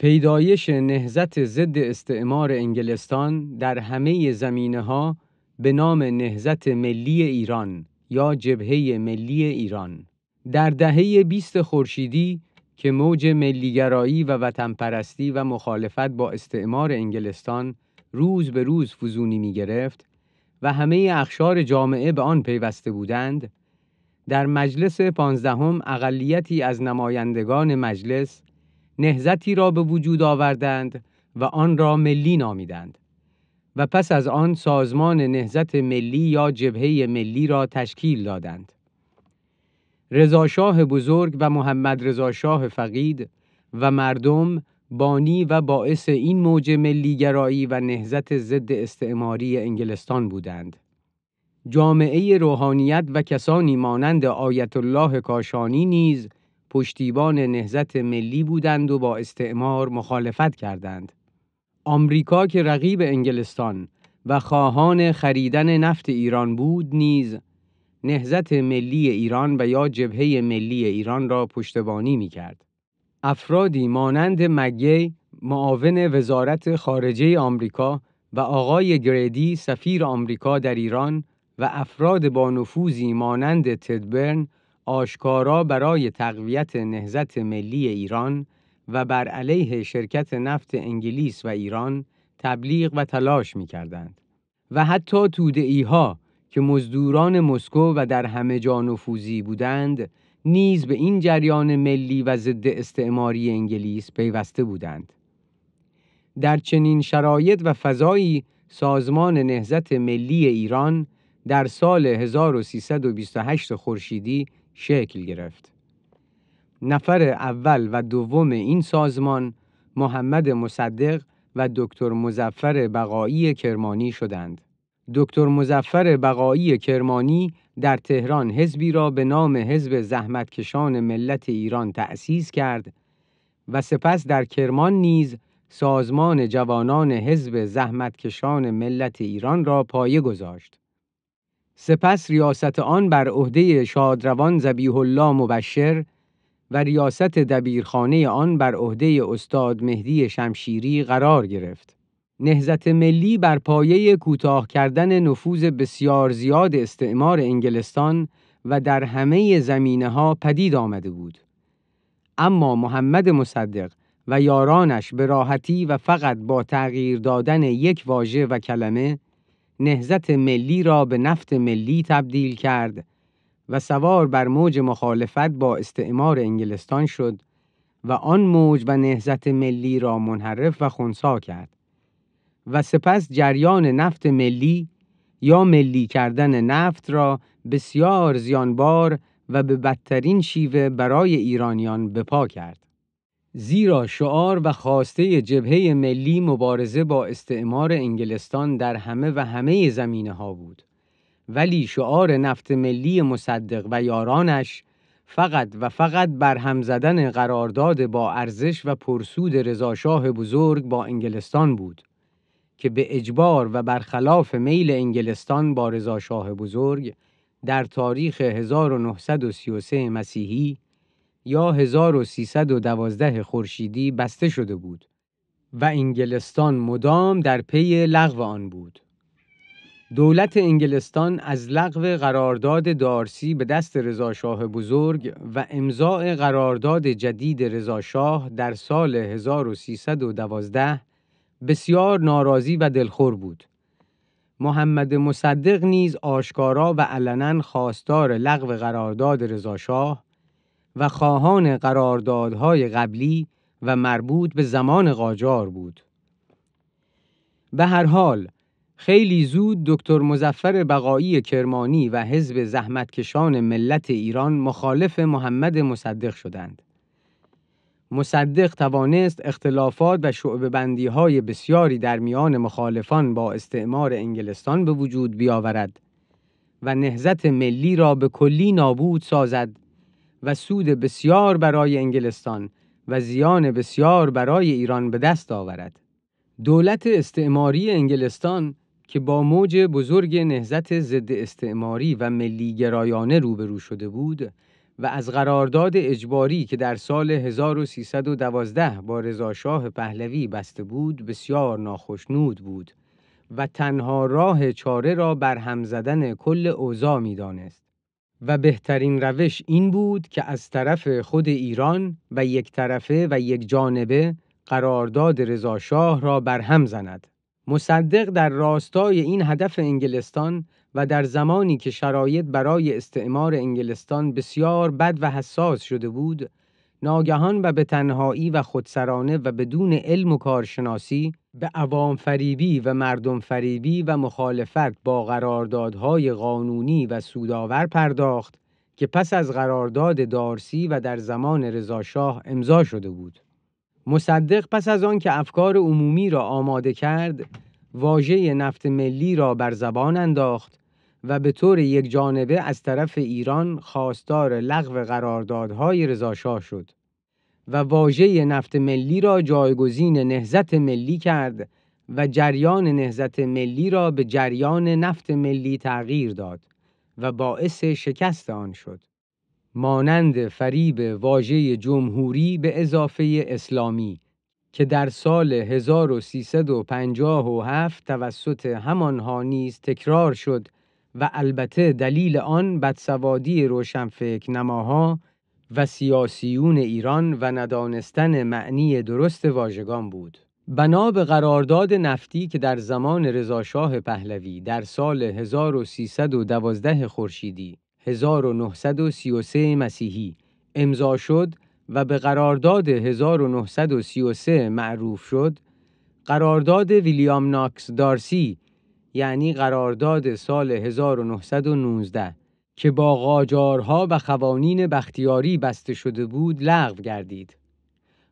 پیدایش نهضت ضد استعمار انگلستان در همه زمینه‌ها به نام نهضت ملی ایران یا جبهه ملی ایران در دهه 20 خورشیدی که موج ملیگرایی و وطنپرستی و مخالفت با استعمار انگلستان روز به روز فزونی می گرفت و همه اقشار جامعه به آن پیوسته بودند، در مجلس 15 اقلیتی از نمایندگان مجلس نهضتی را به وجود آوردند و آن را ملی نامیدند و پس از آن سازمان نهضت ملی یا جبهه ملی را تشکیل دادند. رضاشاه بزرگ و محمد رضا شاه فقید و مردم بانی و باعث این موج ملیگرایی و نهضت ضد استعماری انگلستان بودند. جامعه روحانیت و کسانی مانند آیت الله کاشانی نیز پشتیبان نهضت ملی بودند و با استعمار مخالفت کردند. آمریکا که رقیب انگلستان و خواهان خریدن نفت ایران بود نیز نهضت ملی ایران و یا جبهه ملی ایران را پشتیبانی می‌کرد. افرادی مانند مگی معاون وزارت خارجه آمریکا و آقای گریدی سفیر آمریکا در ایران و افراد با نفوذی مانند تدبرن آشکارا برای تقویت نهضت ملی ایران و بر علیه شرکت نفت انگلیس و ایران تبلیغ و تلاش می‌کردند و حتی توده‌ای‌ها که مزدوران مسکو و در همه جا نفوذی بودند نیز به این جریان ملی و ضد استعماری انگلیس پیوسته بودند. در چنین شرایط و فضایی سازمان نهضت ملی ایران در سال 1328 خورشیدی شکل گرفت. نفر اول و دوم این سازمان محمد مصدق و دکتر مظفر بقایی کرمانی شدند. دکتر مظفر بقایی کرمانی در تهران حزبی را به نام حزب زحمتکشان ملت ایران تأسیس کرد و سپس در کرمان نیز سازمان جوانان حزب زحمتکشان ملت ایران را پایه گذاشت. سپس ریاست آن بر عهده شادروان ذبیح الله مبشر و ریاست دبیرخانه آن بر عهده استاد مهدی شمشیری قرار گرفت. نهضت ملی بر پایه کوتاه کردن نفوذ بسیار زیاد استعمار انگلستان و در همه زمینه‌ها پدید آمده بود. اما محمد مصدق و یارانش به راحتی و فقط با تغییر دادن یک واژه و کلمه نهضت ملی را به نفت ملی تبدیل کرد و سوار بر موج مخالفت با استعمار انگلستان شد و آن موج و نهضت ملی را منحرف و خنثی کرد و سپس جریان نفت ملی یا ملی کردن نفت را بسیار زیانبار و به بدترین شیوه برای ایرانیان به پا کرد. زیرا شعار و خواسته جبهه ملی مبارزه با استعمار انگلستان در همه زمینه‌ها بود، ولی شعار نفت ملی مصدق و یارانش فقط برهم زدن قرارداد با ارزش و پرسود رضاشاه بزرگ با انگلستان بود که به اجبار و برخلاف میل انگلستان با رضاشاه بزرگ در تاریخ 1933 مسیحی یا 1312 خورشیدی بسته شده بود و انگلستان مدام در پی لغو آن بود. دولت انگلستان از لغو قرارداد دارسی به دست رضاشاه بزرگ و امضاء قرارداد جدید رضاشاه در سال 1312 بسیار ناراضی و دلخور بود. محمد مصدق نیز آشکارا و علنا خواستار لغو قرارداد رضاشاه و خواهان قراردادهای قبلی و مربوط به زمان قاجار بود. به هر حال خیلی زود دکتر مظفر بقایی کرمانی و حزب زحمتکشان ملت ایران مخالف محمد مصدق شدند. مصدق توانست اختلافات و شعبه بندی‌های بسیاری در میان مخالفان با استعمار انگلستان به وجود بیاورد و نهضت ملی را به کلی نابود سازد و سود بسیار برای انگلستان و زیان بسیار برای ایران به دست آورد. دولت استعماری انگلستان که با موج بزرگ نهضت ضد استعماری و ملی گرایانه روبرو شده بود و از قرارداد اجباری که در سال 1312 با رضاشاه پهلوی بسته بود بسیار ناخشنود بود و تنها راه چاره را برهم زدن کل اوضاع می‌دانست و بهترین روش این بود که از طرف خود ایران و یک طرفه و یک جانبه قرارداد رضاشاه را برهم زند. مصدق در راستای این هدف انگلستان و در زمانی که شرایط برای استعمار انگلستان بسیار بد و حساس شده بود، ناگهان و به تنهایی و خودسرانه و بدون علم و کارشناسی به عوام فریبی و مردم فریبی و مخالفت با قراردادهای قانونی و سودآور پرداخت که پس از قرارداد دارسی و در زمان رضاشاه امضا شده بود. مصدق پس از آن که افکار عمومی را آماده کرد، واژه نفت ملی را بر زبان انداخت و به طور یک جانبه از طرف ایران خواستار لغو قراردادهای رضاشاه شد و واژه نفت ملی را جایگزین نهضت ملی کرد و جریان نهضت ملی را به جریان نفت ملی تغییر داد و باعث شکست آن شد. مانند فریب واژه جمهوری به اضافه اسلامی که در سال 1357 توسط همانها نیز تکرار شد و البته دلیل آن بدسوادی روشنفکر نماها و سیاسیون ایران و ندانستن معنی درست واژگان بود. بنا به قرارداد نفتی که در زمان رضاشاه پهلوی در سال 1312 خورشیدی 1933 مسیحی امضا شد و به قرارداد 1933 معروف شد، قرارداد ویلیام ناکس دارسی یعنی قرارداد سال 1919 که با قاجارها و قوانین بختیاری بسته شده بود لغو گردید.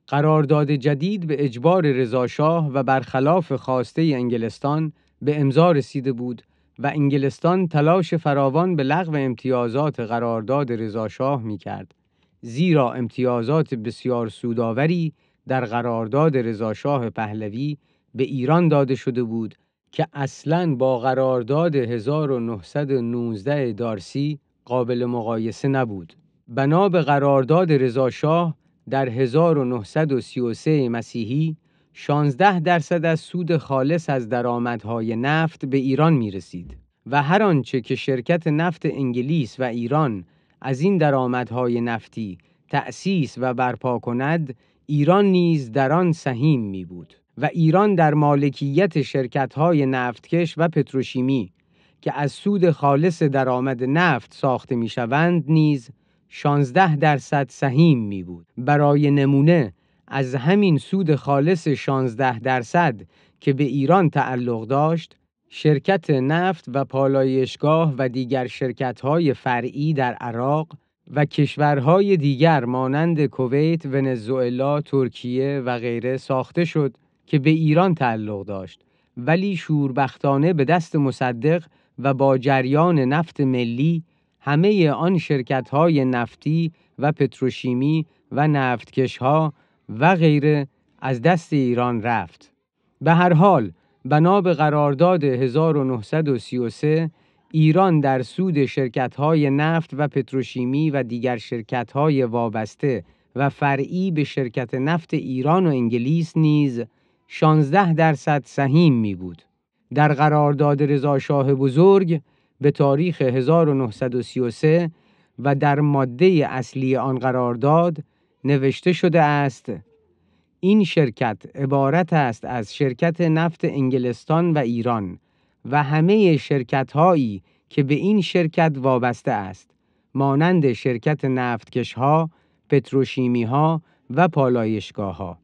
قرارداد جدید به اجبار رضاشاه و برخلاف خواسته انگلستان به امضا رسیده بود و انگلستان تلاش فراوان به لغو امتیازات قرارداد رضاشاه می‌کرد، زیرا امتیازات بسیار سودآوری در قرارداد رضاشاه پهلوی به ایران داده شده بود که اصلاً با قرارداد 1919 دارسی قابل مقایسه نبود. بنا به قرارداد رضاشاه در 1933 مسیحی 16% از سود خالص از درآمدهای نفت به ایران می رسید و هر آنچه که شرکت نفت انگلیس و ایران از این درآمدهای نفتی تأسیس و برپا کند، ایران نیز در آن سهیم می بود و ایران در مالکیت شرکت‌های نفتکش و پتروشیمی که از سود خالص درآمد نفت ساخته می‌شوند نیز 16% سهیم می بود. برای نمونه از همین سود خالص 16% که به ایران تعلق داشت، شرکت نفت و پالایشگاه و دیگر شرکت‌های فرعی در عراق و کشورهای دیگر مانند کویت، ونزوئلا، ترکیه و غیره ساخته شد که به ایران تعلق داشت، ولی شوربختانه به دست مصدق و با جریان نفت ملی همه آن شرکت‌های نفتی و پتروشیمی و نفتکش‌ها و غیره از دست ایران رفت. به هر حال بنا به قرارداد 1933 ایران در سود شرکت‌های نفت و پتروشیمی و دیگر شرکت‌های وابسته و فرعی به شرکت نفت ایران و انگلیس نیز 16% سهیم می بود. در قرارداد رضاشاه بزرگ به تاریخ 1933 و در ماده اصلی آن قرارداد نوشته شده است: این شرکت عبارت است از شرکت نفت انگلستان و ایران و همه شرکت‌هایی که به این شرکت وابسته است، مانند شرکت نفتکش‌ها، پتروشیمی‌ها و پالایشگاه‌ها.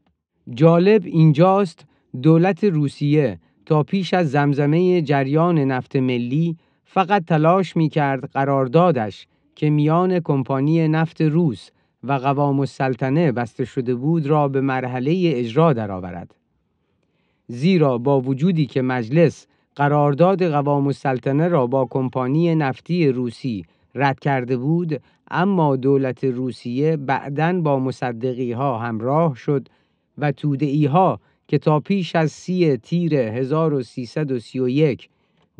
جالب اینجاست دولت روسیه تا پیش از زمزمه جریان نفت ملی فقط تلاش می‌کرد قراردادش که میان کمپانی نفت روس و قوام السلطنه بسته شده بود را به مرحله اجرا درآورد. زیرا با وجودی که مجلس قرارداد قوام السلطنه را با کمپانی نفتی روسی رد کرده بود، اما دولت روسیه بعداً با مصدقی ها همراه شد و توده‌ای ها که تا پیش از 30 تیر 1331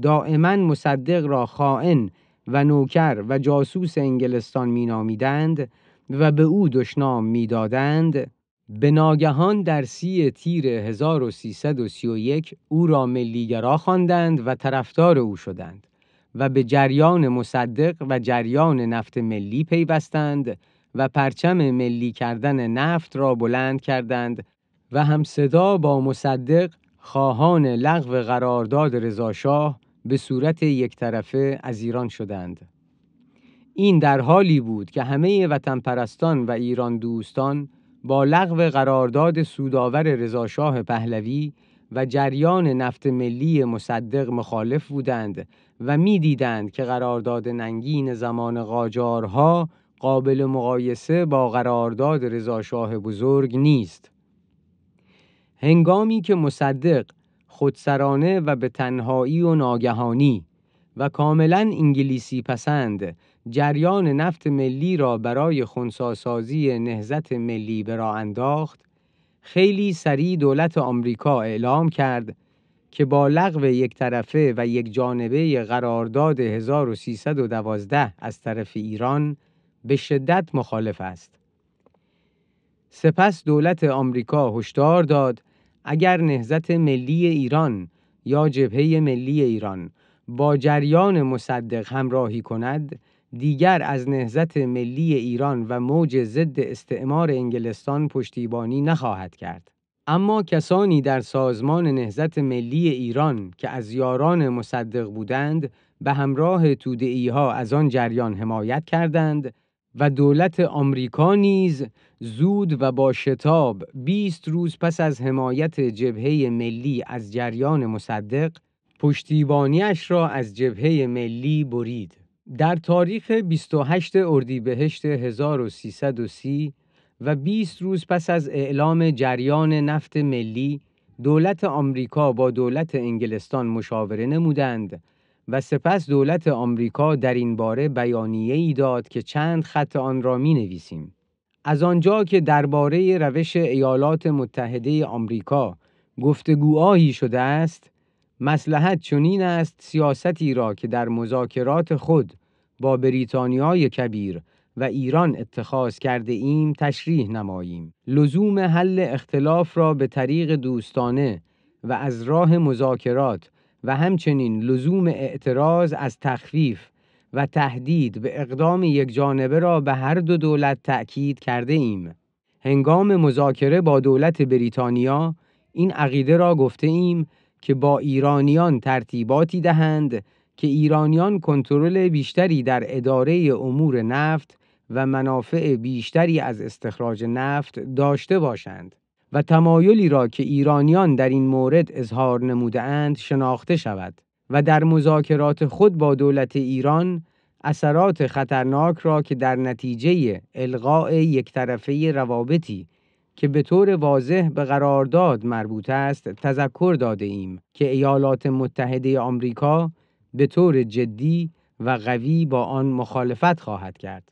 دائما مصدق را خائن و نوکر و جاسوس انگلستان مینامیدند و به او دشنام میدادند، به ناگهان در 30 تیر 1331 او را ملیگرا خواندند و طرفدار او شدند و به جریان مصدق و جریان نفت ملی پیوستند و پرچم ملی کردن نفت را بلند کردند و همصدا با مصدق خواهان لغو قرارداد رضاشاه به صورت یک طرفه از ایران شدند. این در حالی بود که همه وطن پرستان و ایران دوستان با لغو قرارداد سودآور رضاشاه پهلوی و جریان نفت ملی مصدق مخالف بودند و می‌دیدند که قرارداد ننگین زمان قاجارها قابل مقایسه با قرارداد رضاشاه بزرگ نیست. هنگامی که مصدق خودسرانه و به تنهایی و ناگهانی و کاملا انگلیسی پسند جریان نفت ملی را برای خنثی‌سازی نهضت ملی به راه انداخت، خیلی سریع دولت آمریکا اعلام کرد که با لغو یک طرفه و یک جانبه قرارداد 1312 از طرف ایران به شدت مخالف است. سپس دولت آمریکا هشدار داد اگر نهضت ملی ایران یا جبهه ملی ایران با جریان مصدق همراهی کند، دیگر از نهضت ملی ایران و موج ضد استعمار انگلستان پشتیبانی نخواهد کرد. اما کسانی در سازمان نهضت ملی ایران که از یاران مصدق بودند به همراه توده‌ای‌ها از آن جریان حمایت کردند و دولت آمریکا نیز زود و با شتاب 20 روز پس از حمایت جبهه ملی از جریان مصدق پشتیبانیش را از جبهه ملی برید. در تاریخ 28 اردیبهشت 1330 و 20 روز پس از اعلام جریان نفت ملی، دولت آمریکا با دولت انگلستان مشاوره نمودند و سپس دولت آمریکا در این باره بیانیه‌ای داد که چند خط آن را می‌نویسیم. از آنجا که درباره روش ایالات متحده آمریکا گفتگوهایی شده است، مصلحت چنین است سیاستی را که در مذاکرات خود با بریتانیای کبیر و ایران اتخاذ کرده ایم تشریح نماییم. لزوم حل اختلاف را به طریق دوستانه و از راه مذاکرات و همچنین لزوم اعتراض از تخفیف و تهدید به اقدام یک جانبه را به هر دو دولت تأکید کرده ایم. هنگام مذاکره با دولت بریتانیا این عقیده را گفته ایم که با ایرانیان ترتیباتی دهند که ایرانیان کنترل بیشتری در اداره امور نفت و منافع بیشتری از استخراج نفت داشته باشند و تمایلی را که ایرانیان در این مورد اظهار نموده‌اند شناخته شود و در مذاکرات خود با دولت ایران اثرات خطرناک را که در نتیجه الغاء یک طرفه روابطی که به طور واضح به قرارداد مربوط است تذکر داده ایم که ایالات متحده آمریکا به طور جدی و قوی با آن مخالفت خواهد کرد.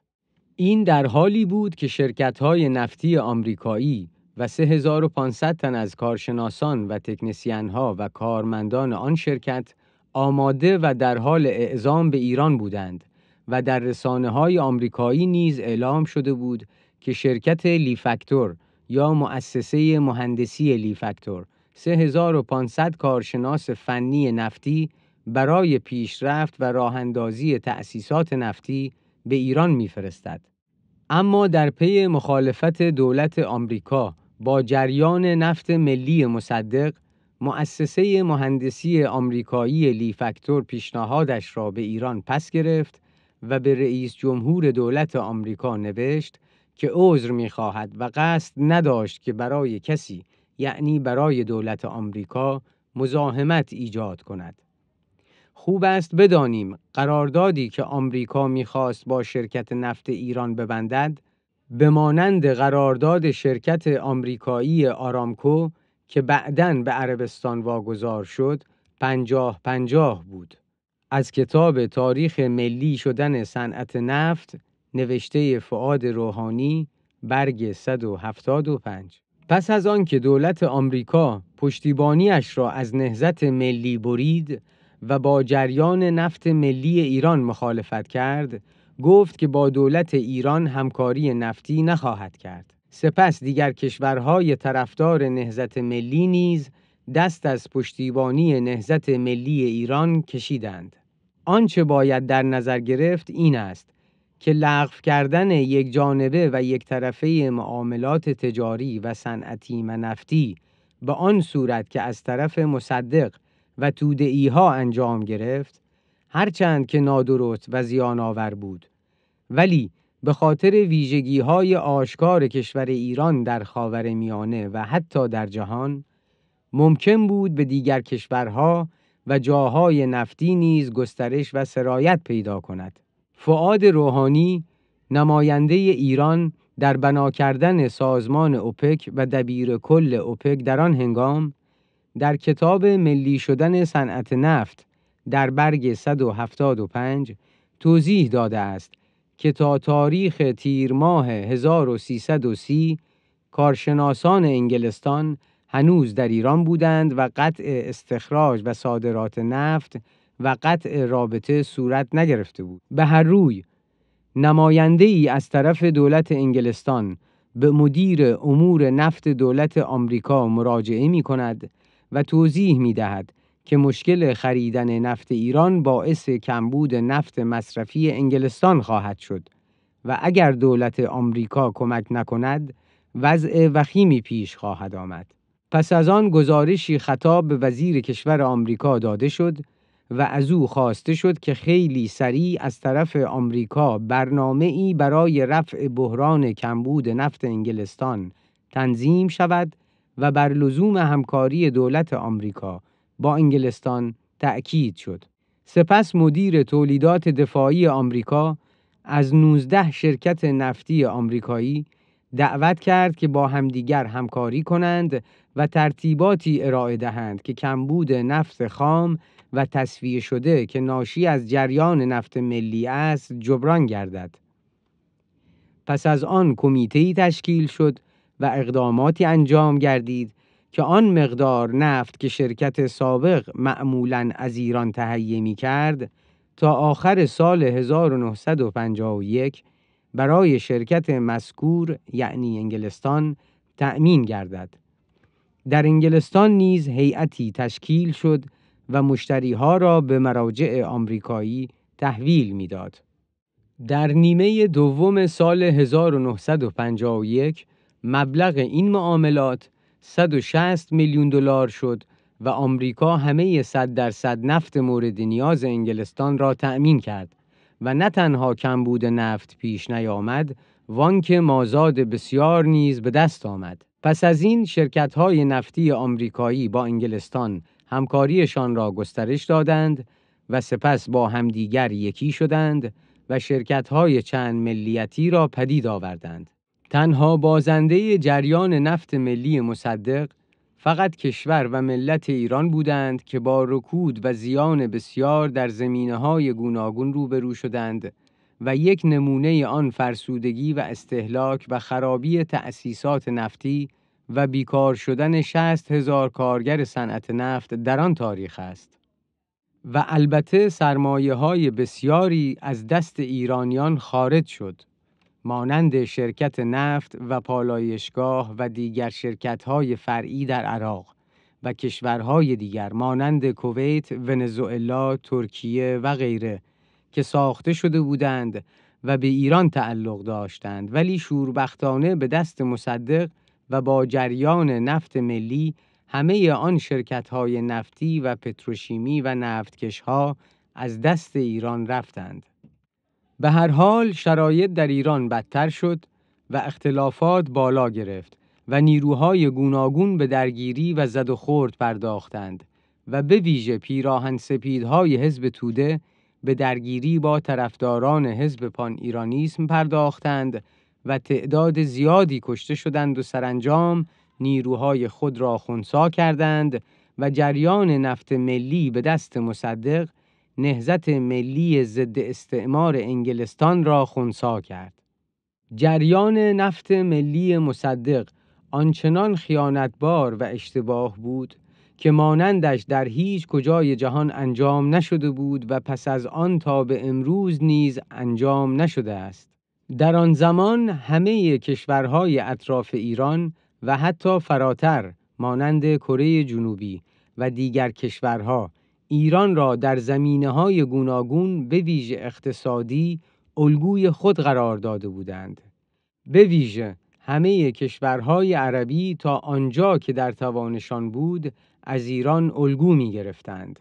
این در حالی بود که شرکت‌های نفتی آمریکایی و 3500 تن از کارشناسان و تکنسین‌ها و کارمندان آن شرکت آماده و در حال اعزام به ایران بودند و در رسانه‌های آمریکایی نیز اعلام شده بود که شرکت لیفاکتور یا مؤسسه مهندسی لیفاکتور 3500 کارشناس فنی نفتی برای پیشرفت و راه‌اندازی تأسیسات نفتی به ایران می‌فرستد. اما در پی مخالفت دولت آمریکا با جریان نفت ملی مصدق، مؤسسه مهندسی آمریکایی لیفاکتور پیشنهادش را به ایران پس گرفت و به رئیس جمهور دولت آمریکا نوشت که عذر می‌خواهد و قصد نداشت که برای کسی، یعنی برای دولت آمریکا، مزاحمت ایجاد کند. خوب است بدانیم قراردادی که آمریکا می‌خواست با شرکت نفت ایران ببندد، به مانند قرارداد شرکت آمریکایی آرامکو که بعداً به عربستان واگذار شد 50-50 بود. از کتاب تاریخ ملی شدن صنعت نفت نوشته فؤاد روحانی، برگ 175. پس از آن که دولت آمریکا پشتیبانیش را از نهضت ملی برید و با جریان نفت ملی ایران مخالفت کرد، گفت که با دولت ایران همکاری نفتی نخواهد کرد. سپس دیگر کشورهای طرفدار نهضت ملی نیز دست از پشتیبانی نهضت ملی ایران کشیدند. آنچه باید در نظر گرفت این است که لغو کردن یک جانبه و یک طرفه معاملات تجاری و صنعتی و نفتی به آن صورت که از طرف مصدق و توده‌ای‌ها انجام گرفت، هرچند که نادرست و زیان آور بود، ولی به خاطر ویژگی‌های آشکار کشور ایران در خاورمیانه و حتی در جهان، ممکن بود به دیگر کشورها و جاهای نفتی نیز گسترش و سرایت پیدا کند. فؤاد روحانی، نماینده ایران در بنا کردن سازمان اوپک و دبیر کل اوپک در آن هنگام، در کتاب ملی شدن صنعت نفت در برگ 175 توضیح داده است که تا تاریخ تیر ماه 1330 کارشناسان انگلستان هنوز در ایران بودند و قطع استخراج و صادرات نفت و قطع رابطه صورت نگرفته بود. به هر روی، نماینده‌ای از طرف دولت انگلستان به مدیر امور نفت دولت آمریکا مراجعه می کند و توضیح می دهد که مشکل خریدن نفت ایران باعث کمبود نفت مصرفی انگلستان خواهد شد و اگر دولت آمریکا کمک نکند وضع وخیمی پیش خواهد آمد. پس از آن گزارشی خطاب به وزیر کشور آمریکا داده شد و از او خواسته شد که خیلی سریع از طرف آمریکا برنامه‌ای برای رفع بحران کمبود نفت انگلستان تنظیم شود و بر لزوم همکاری دولت آمریکا با انگلستان تأکید شد. سپس مدیر تولیدات دفاعی آمریکا از 19 شرکت نفتی آمریکایی دعوت کرد که با همدیگر همکاری کنند و ترتیباتی ارائه دهند که کمبود نفت خام و تصفیه شده که ناشی از جریان نفت ملی است جبران گردد. پس از آن کمیته‌ای تشکیل شد و اقداماتی انجام گردید که آن مقدار نفت که شرکت سابق معمولاً از ایران تهیه می‌کرد تا آخر سال 1951 برای شرکت مذکور یعنی انگلستان تأمین گردد. در انگلستان نیز هیئتی تشکیل شد و مشتریها را به مراجع آمریکایی تحویل می‌داد. در نیمه دوم سال 1951 مبلغ این معاملات 160 میلیون دلار شد و آمریکا همه 100% نفت مورد نیاز انگلستان را تأمین کرد و نه تنها کمبود نفت پیش نیامد، وانکه مازاد بسیار نیز به دست آمد. پس از این شرکت‌های نفتی آمریکایی با انگلستان همکاریشان را گسترش دادند و سپس با همدیگر یکی شدند و شرکت‌های چند ملیتی را پدید آوردند. تنها بازنده جریان نفت ملی مصدق فقط کشور و ملت ایران بودند که با رکود و زیان بسیار در زمینه‌های گوناگون روبرو شدند و یک نمونه آن فرسودگی و استهلاک و خرابی تأسیسات نفتی و بیکار شدن 60,000 کارگر صنعت نفت در آن تاریخ است. و البته سرمایه‌های بسیاری از دست ایرانیان خارج شد، مانند شرکت نفت و پالایشگاه و دیگر شرکت‌های فرعی در عراق و کشورهای دیگر مانند کویت، ونزوئلا، ترکیه و غیره که ساخته شده بودند و به ایران تعلق داشتند ولی شوربختانه به دست مصدق و با جریان نفت ملی همه آن شرکت‌های نفتی و پتروشیمی و نفتکش‌ها از دست ایران رفتند. به هر حال شرایط در ایران بدتر شد و اختلافات بالا گرفت و نیروهای گوناگون به درگیری و زد و خورد پرداختند و به ویژه پیراهن سپیدهای حزب توده به درگیری با طرفداران حزب پان ایرانیسم پرداختند و تعداد زیادی کشته شدند و سرانجام نیروهای خود را خنثی کردند و جریان نفت ملی به دست مصدق نهضت ملی ضد استعمار انگلستان را خنثی کرد. جریان نفت ملی مصدق آنچنان خیانتبار و اشتباه بود که مانندش در هیچ کجای جهان انجام نشده بود و پس از آن تا به امروز نیز انجام نشده است. در آن زمان همه کشورهای اطراف ایران و حتی فراتر مانند کره جنوبی و دیگر کشورها ایران را در زمینه‌های گوناگون به ویژه اقتصادی الگوی خود قرار داده بودند. به ویژه همه کشورهای عربی تا آنجا که در توانشان بود از ایران الگو می گرفتند.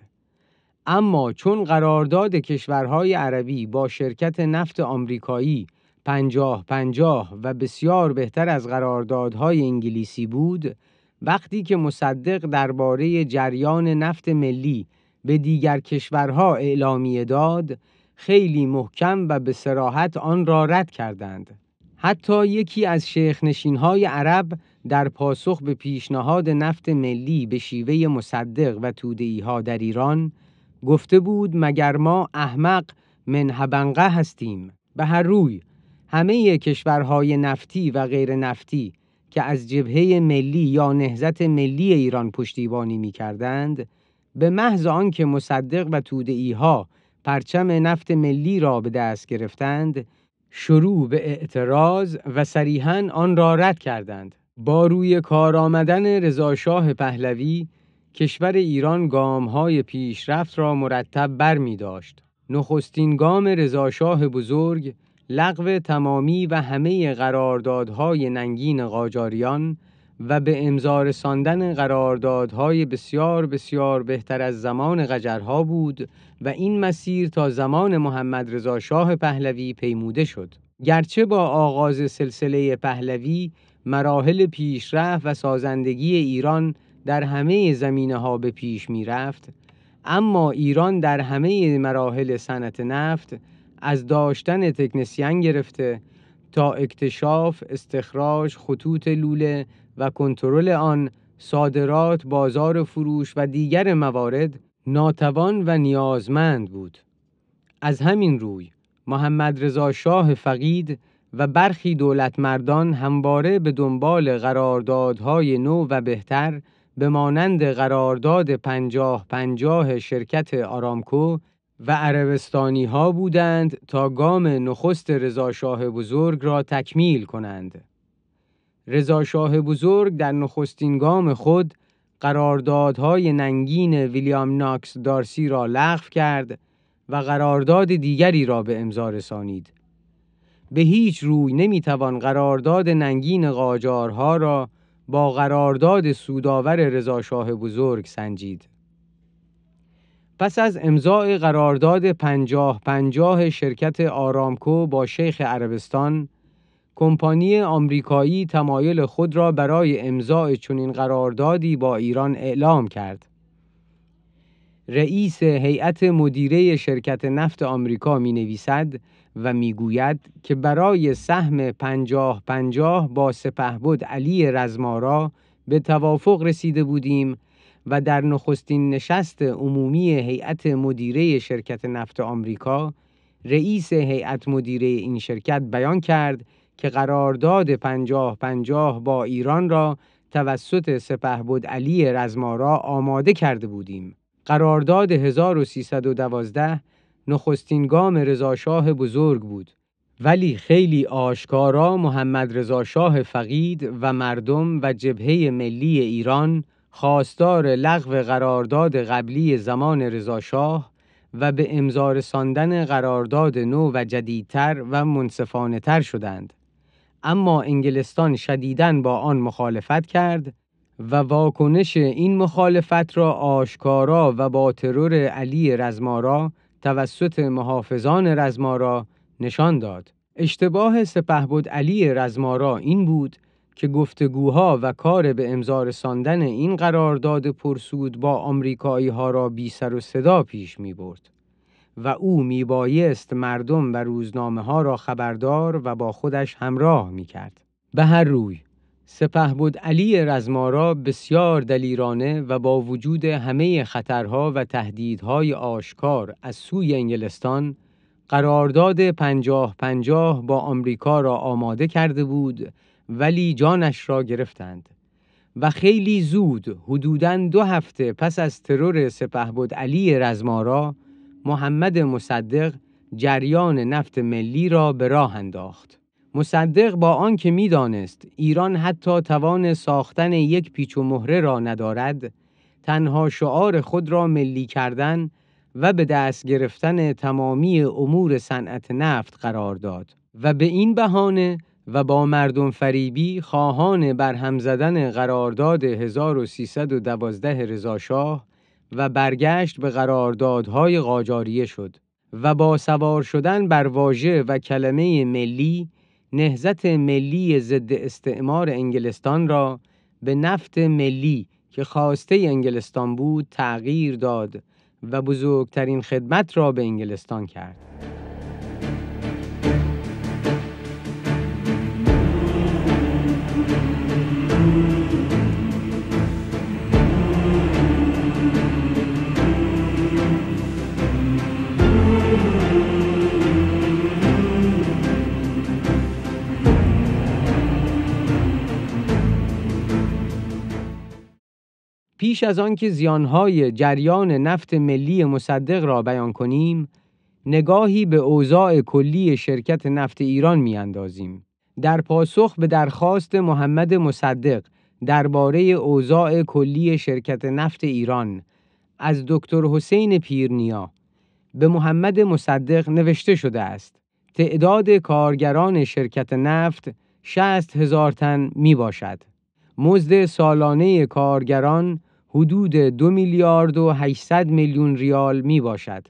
اما چون قرارداد کشورهای عربی با شرکت نفت آمریکایی 50-50 و بسیار بهتر از قراردادهای انگلیسی بود، وقتی که مصدق درباره جریان نفت ملی به دیگر کشورها اعلامیه داد، خیلی محکم و به صراحت آن را رد کردند. حتی یکی از شیخ‌نشین‌های عرب در پاسخ به پیشنهاد نفت ملی به شیوه مصدق و توده‌ای‌ها در ایران گفته بود مگر ما احمق من هبنقه هستیم. به هر روی همه کشورهای نفتی و غیر نفتی که از جبهه ملی یا نهضت ملی ایران پشتیبانی می‌کردند، به محض آنکه مصدق و توده‌ای‌ها پرچم نفت ملی را به دست گرفتند، شروع به اعتراض و صریحاً آن را رد کردند. با روی کار آمدن رضاشاه پهلوی، کشور ایران گام‌های پیشرفت را مرتب برمی داشت. نخستین گام رضاشاه بزرگ لغو تمامی و همه قراردادهای ننگین قاجاریان و به امضا رساندن قراردادهای بسیار بسیار بهتر از زمان قجرها بود و این مسیر تا زمان محمد رضا شاه پهلوی پیموده شد. گرچه با آغاز سلسله پهلوی مراحل پیشرفت و سازندگی ایران در همه زمینه‌ها به پیش می‌رفت، اما ایران در همه مراحل صنعت نفت از داشتن تکنسین گرفته تا اکتشاف، استخراج، خطوط لوله و کنترل آن، صادرات، بازار فروش و دیگر موارد ناتوان و نیازمند بود. از همین روی محمد رضا شاه فقید و برخی دولتمردان همواره به دنبال قراردادهای نو و بهتر به مانند قرارداد 50-50 شرکت آرامکو و عربستانی ها بودند تا گام نخست رضا شاه بزرگ را تکمیل کنند. رضا شاه بزرگ در نخستین گام خود قراردادهای ننگین ویلیام ناکس دارسی را لغو کرد و قرارداد دیگری را به امضا رسانید. به هیچ روی نمیتوان قرارداد ننگین قاجارها را با قرارداد سودآور رضا شاه بزرگ سنجید. پس از امضای قرارداد 50-50 شرکت آرامکو با شیخ عربستان، کمپانی آمریکایی تمایل خود را برای امضای چنین قراردادی با ایران اعلام کرد. رئیس هیئت مدیره شرکت نفت آمریکا می‌نویسد و می‌گوید که برای سهم 50-50 با سپهبد علی رزمارا به توافق رسیده بودیم و در نخستین نشست عمومی هیئت مدیره شرکت نفت آمریکا رئیس هیئت مدیره این شرکت بیان کرد که قرارداد 50-50 با ایران را توسط سپهبد علی رزمارا آماده کرده بودیم. قرارداد 1312 نخستین گام رضا شاه بزرگ بود، ولی خیلی آشکارا محمد رضا شاه فقید و مردم و جبهه ملی ایران خواستار لغو قرارداد قبلی زمان رضا شاه و به امضا رساندن قرارداد نو و جدیدتر و منصفانه تر شدند. اما انگلستان شدیداً با آن مخالفت کرد و واکنش این مخالفت را آشکارا و با ترور علی رزمارا توسط محافظان رزمارا نشان داد. اشتباه سپهبد علی رزمارا این بود که گفتگوها و کار به امضا رساندن این قرارداد پرسود با آمریکایی ها را بی سر و صدا پیش می برد و او می بایست مردم و روزنامه ها را خبردار و با خودش همراه می کرد. به هر روی سپهبد علی رزمارا بسیار دلیرانه و با وجود همه خطرها و تهدیدهای آشکار از سوی انگلستان قرارداد 50-50 با آمریکا را آماده کرده بود، ولی جانش را گرفتند و خیلی زود حدوداً 2 هفته پس از ترور سپهبد علی رزمارا، محمد مصدق جریان نفت ملی را به راه انداخت. مصدق با آنکه می‌دانست ایران حتی توان ساختن یک پیچ و مهره را ندارد، تنها شعار خود را ملی کردن و به دست گرفتن تمامی امور صنعت نفت قرار داد و به این بهانه و با مردم فریبی خواهان برهم زدن قرارداد 1312 رضاشاه و برگشت به قراردادهای قاجاریه شد و با سوار شدن بر واژه و کلمه ملی، نهضت ملی ضد استعمار انگلستان را به نفت ملی که خواسته انگلستان بود تغییر داد و بزرگترین خدمت را به انگلستان کرد. پیش از آن که زیانهای جریان نفت ملی مصدق را بیان کنیم، نگاهی به اوضاع کلی شرکت نفت ایران می‌اندازیم. در پاسخ به درخواست محمد مصدق درباره اوضاع کلی شرکت نفت ایران از دکتر حسین پیرنیا به محمد مصدق نوشته شده است: تعداد کارگران شرکت نفت 60,000 تن می باشد. مزد سالانه کارگران حدود 2 میلیارد و 800 میلیون ریال می باشد.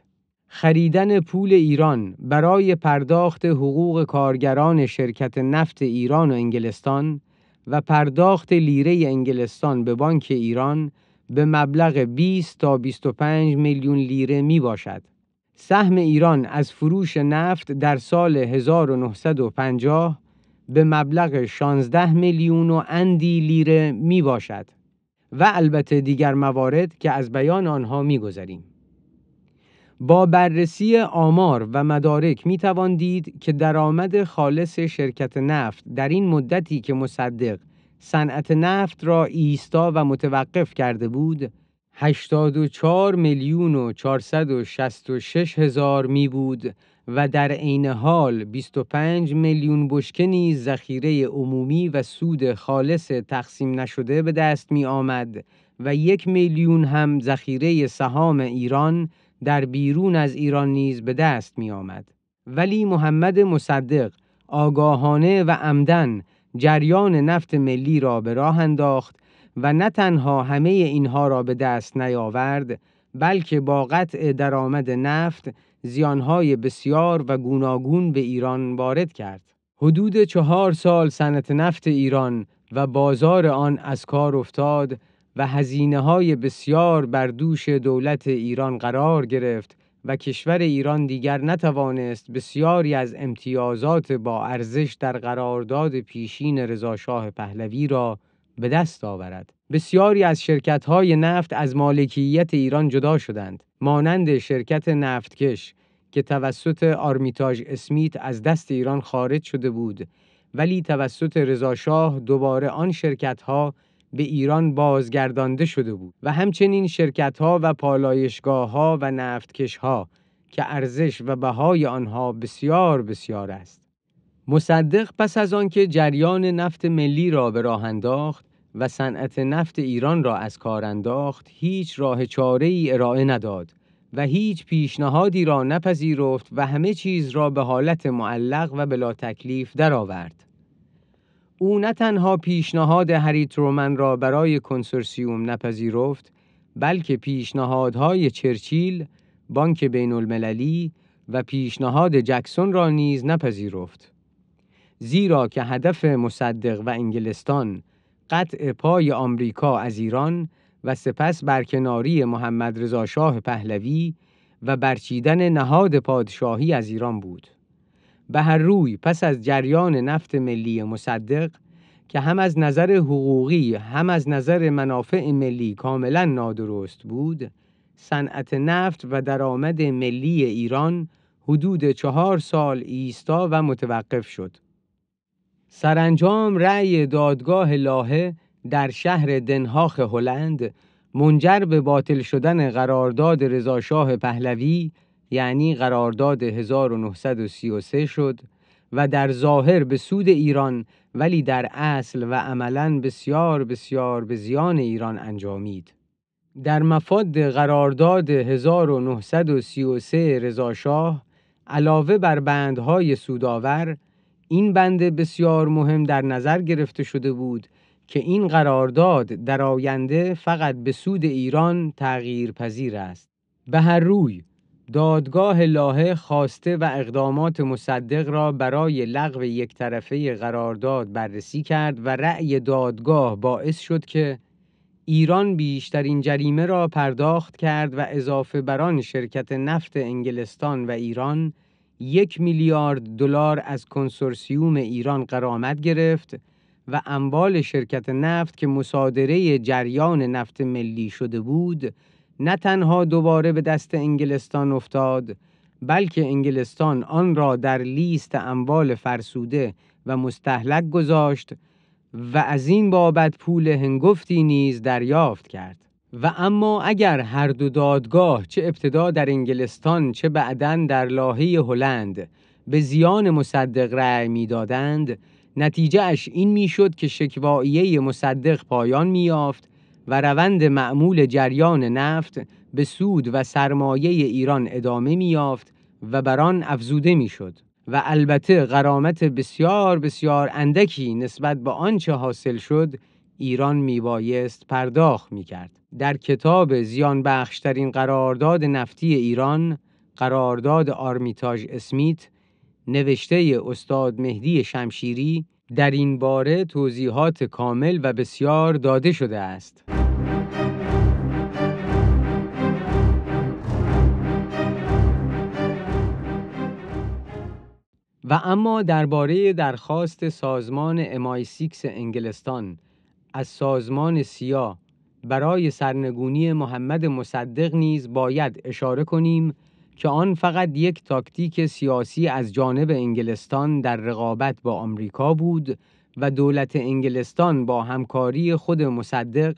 خریدن پول ایران برای پرداخت حقوق کارگران شرکت نفت ایران و انگلستان و پرداخت لیره انگلستان به بانک ایران به مبلغ 20 تا 25 میلیون لیره می باشد. سهم ایران از فروش نفت در سال 1950 به مبلغ 16 میلیون و اندی لیره می باشد و البته دیگر موارد که از بیان آنها می گذریم. با بررسی آمار و مدارک می توان دید که درآمد خالص شرکت نفت در این مدتی که مصدق صنعت نفت را ایستا و متوقف کرده بود 84 میلیون و 466 هزار می بود و در عین حال 25 میلیون بشکه نیز ذخیره عمومی و سود خالص تقسیم نشده به دست می آمد و 1 میلیون هم ذخیره سهام ایران در بیرون از ایران نیز به دست می آمد. ولی محمد مصدق آگاهانه و عمدن جریان نفت ملی را به راه انداخت و نه تنها همه اینها را به دست نیاورد، بلکه با قطع درآمد نفت زیانهای بسیار و گوناگون به ایران وارد کرد. حدود 4 سال صنعت نفت ایران و بازار آن از کار افتاد و هزینه‌های بسیار بر دوش دولت ایران قرار گرفت و کشور ایران دیگر نتوانست بسیاری از امتیازات با ارزش در قرارداد پیشین رضاشاه پهلوی را به دست آورد. بسیاری از شرکت‌های نفت از مالکیت ایران جدا شدند، مانند شرکت نفتکش که توسط آرمیتاژ اسمیت از دست ایران خارج شده بود، ولی توسط رضاشاه دوباره آن شرکت‌ها به ایران بازگردانده شده بود و همچنین شرکت‌ها و پالایشگاه‌ها و نفتکش‌ها که ارزش و بهای آنها بسیار بسیار است. مصدق پس از آنکه جریان نفت ملی را به راه انداخت و صنعت نفت ایران را از کار انداخت، هیچ راه چاره‌ای ارائه نداد و هیچ پیشنهادی را نپذیرفت و همه چیز را به حالت معلق و بلا تکلیف درآورد. او نه تنها پیشنهاد هری ترومن را برای کنسورسیوم نپذیرفت، بلکه پیشنهادهای چرچیل، بانک بین المللی و پیشنهاد جکسون را نیز نپذیرفت. زیرا که هدف مصدق و انگلستان قطع پای آمریکا از ایران و سپس برکناری محمد رضا شاه پهلوی و برچیدن نهاد پادشاهی از ایران بود. به هر روی پس از جریان نفت ملی مصدق که هم از نظر حقوقی هم از نظر منافع ملی کاملا نادرست بود، صنعت نفت و درآمد ملی ایران حدود 4 سال ایستا و متوقف شد. سرانجام رأی دادگاه لاهه در شهر دنهاخ هلند منجر به باطل شدن قرارداد رضاشاه پهلوی یعنی قرارداد 1933 شد و در ظاهر به سود ایران ولی در اصل و عملاً بسیار بسیار به زیان ایران انجامید. در مفاد قرارداد 1933 رضاشاه علاوه بر بندهای سودآور، این بند بسیار مهم در نظر گرفته شده بود که این قرارداد در آینده فقط به سود ایران تغییر پذیر است. به هر روی دادگاه لاهه خواسته و اقدامات مصدق را برای لغو یک طرفه قرارداد بررسی کرد و رأی دادگاه باعث شد که ایران بیشترین جریمه را پرداخت کرد و اضافه بر آن شرکت نفت انگلستان و ایران 1 میلیارد دلار از کنسورسیوم ایران غرامت گرفت و اموال شرکت نفت که مصادره جریان نفت ملی شده بود نه تنها دوباره به دست انگلستان افتاد، بلکه انگلستان آن را در لیست اموال فرسوده و مستهلک گذاشت و از این بابت پول هنگفتی نیز دریافت کرد. و اما اگر هر دو دادگاه چه ابتدا در انگلستان چه بعداً در لاهه هلند به زیان مصدق رأی می‌دادند، نتیجه اش این میشد که شکواییه مصدق پایان می‌یافت و روند معمول جریان نفت به سود و سرمایه ایران ادامه می‌یافت و بر آن افزوده میشد و البته غرامت بسیار بسیار اندکی نسبت به آنچه حاصل شد ایران میبایست پرداخت میکرد. در کتاب زیان بخشترین قرارداد نفتی ایران، قرارداد آرمیتاژ اسمیت، نوشته استاد مهدی شمشیری، در این باره توضیحات کامل و بسیار داده شده است. و اما درباره درخواست سازمان MI6 انگلستان از سازمان سیا برای سرنگونی محمد مصدق نیز باید اشاره کنیم که آن فقط یک تاکتیک سیاسی از جانب انگلستان در رقابت با آمریکا بود و دولت انگلستان با همکاری خود مصدق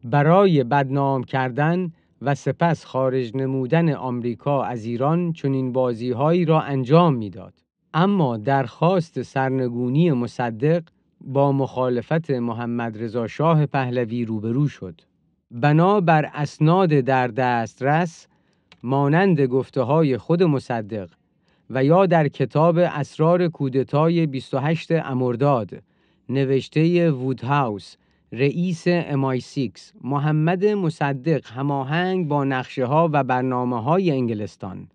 برای بدنام کردن و سپس خارج نمودن آمریکا از ایران چنین بازی‌هایی را انجام می‌داد. اما درخواست سرنگونی مصدق با مخالفت محمد رضا شاه پهلوی روبرو شد. بنابر اسناد در دسترس مانند گفته‌های خود مصدق و یا در کتاب اسرار کودتای 28 امرداد نوشته وودهاوس رئیس MI6، محمد مصدق هماهنگ با نقشه‌ها و برنامه‌های انگلستان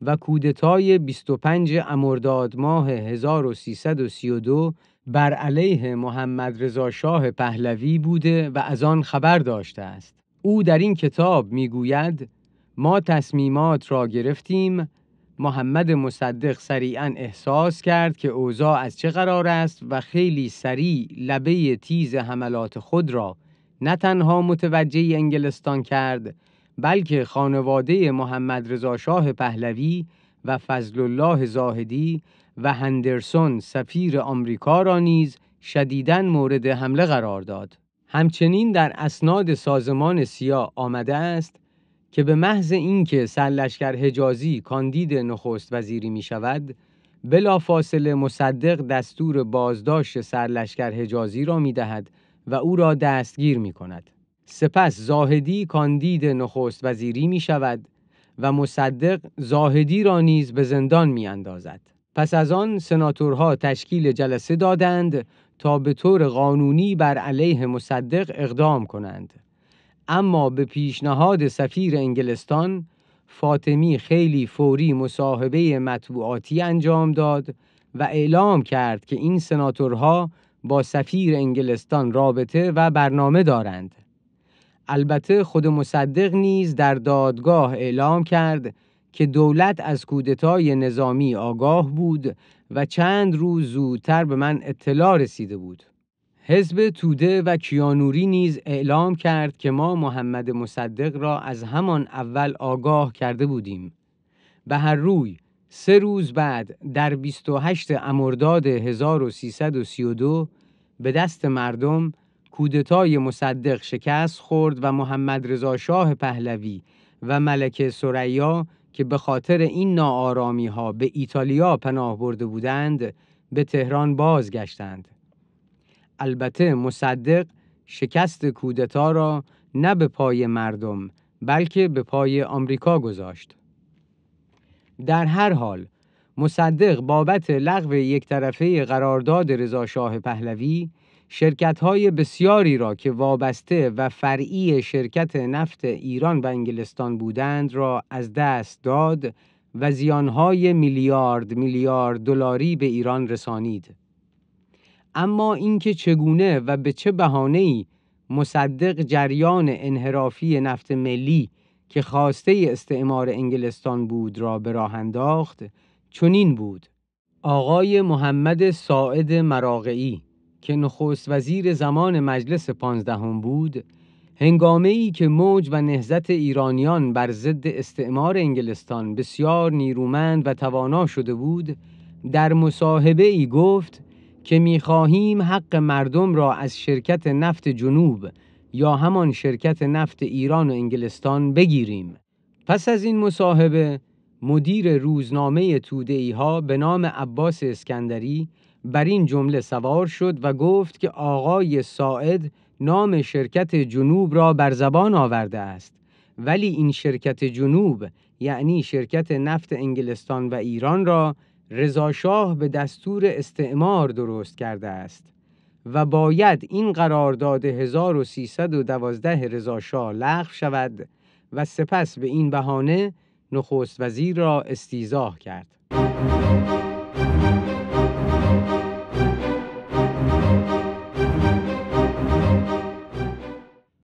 و کودتای 25 امرداد ماه 1332 بر علیه محمد رضا شاه پهلوی بوده و از آن خبر داشته است. او در این کتاب میگوید ما تصمیمات را گرفتیم. محمد مصدق سریعاً احساس کرد که اوضاع از چه قرار است و خیلی سریع لبه تیز حملات خود را نه تنها متوجه انگلستان کرد، بلکه خانواده محمد رضا شاه پهلوی و فضل الله زاهدی و هندرسون سفیر آمریکا را نیز شدیداً مورد حمله قرار داد. همچنین در اسناد سازمان سیا آمده است که به محض اینکه سرلشکر حجازی کاندید نخست وزیری می شود، بلافاصله مصدق دستور بازداشت سرلشکر حجازی را می دهد و او را دستگیر می کند. سپس زاهدی کاندید نخست وزیری می شود و مصدق زاهدی را نیز به زندان می اندازد. پس از آن سناتورها تشکیل جلسه دادند تا به طور قانونی بر علیه مصدق اقدام کنند. اما به پیشنهاد سفیر انگلستان، فاطمی خیلی فوری مصاحبه مطبوعاتی انجام داد و اعلام کرد که این سناتورها با سفیر انگلستان رابطه و برنامه دارند. البته خود مصدق نیز در دادگاه اعلام کرد که دولت از کودتای نظامی آگاه بود و چند روز زودتر به من اطلاع رسیده بود. حزب توده و کیانوری نیز اعلام کرد که ما محمد مصدق را از همان اول آگاه کرده بودیم. به هر روی 3 روز بعد در 28 امرداد 1332 به دست مردم کودتای مصدق شکست خورد و محمد رضا شاه پهلوی و ملکه ثریا که به خاطر این ناآرامی‌ها به ایتالیا پناه برده بودند به تهران بازگشتند. البته مصدق شکست کودتا را نه به پای مردم بلکه به پای آمریکا گذاشت. در هر حال مصدق بابت لغو یک طرفه قرارداد رضا شاه پهلوی شرکت‌های بسیاری را که وابسته و فرعی شرکت نفت ایران و انگلستان بودند را از دست داد و زیانهای میلیارد دلاری به ایران رسانید. اما اینکه چگونه و به چه بهانه‌ای مصدق جریان انحرافی نفت ملی که خواسته استعمار انگلستان بود را به راه انداخت چنین بود: آقای محمد ساعد مراغعی که نخست وزیر زمان مجلس 15 بود، هنگامه‌ای که موج و نهضت ایرانیان بر ضد استعمار انگلستان بسیار نیرومند و توانا شده بود، در مصاحبه‌ای گفت که می‌خواهیم حق مردم را از شرکت نفت جنوب یا همان شرکت نفت ایران و انگلستان بگیریم. پس از این مصاحبه مدیر روزنامه توده‌ای‌ها به نام عباس اسکندری بر این جمله سوار شد و گفت که آقای ساعد نام شرکت جنوب را بر زبان آورده است، ولی این شرکت جنوب یعنی شرکت نفت انگلستان و ایران را رضا شاه به دستور استعمار درست کرده است و باید این قرارداد 1312 رضا شاه لغو شود و سپس به این بهانه نخست وزیر را استیضاح کرد.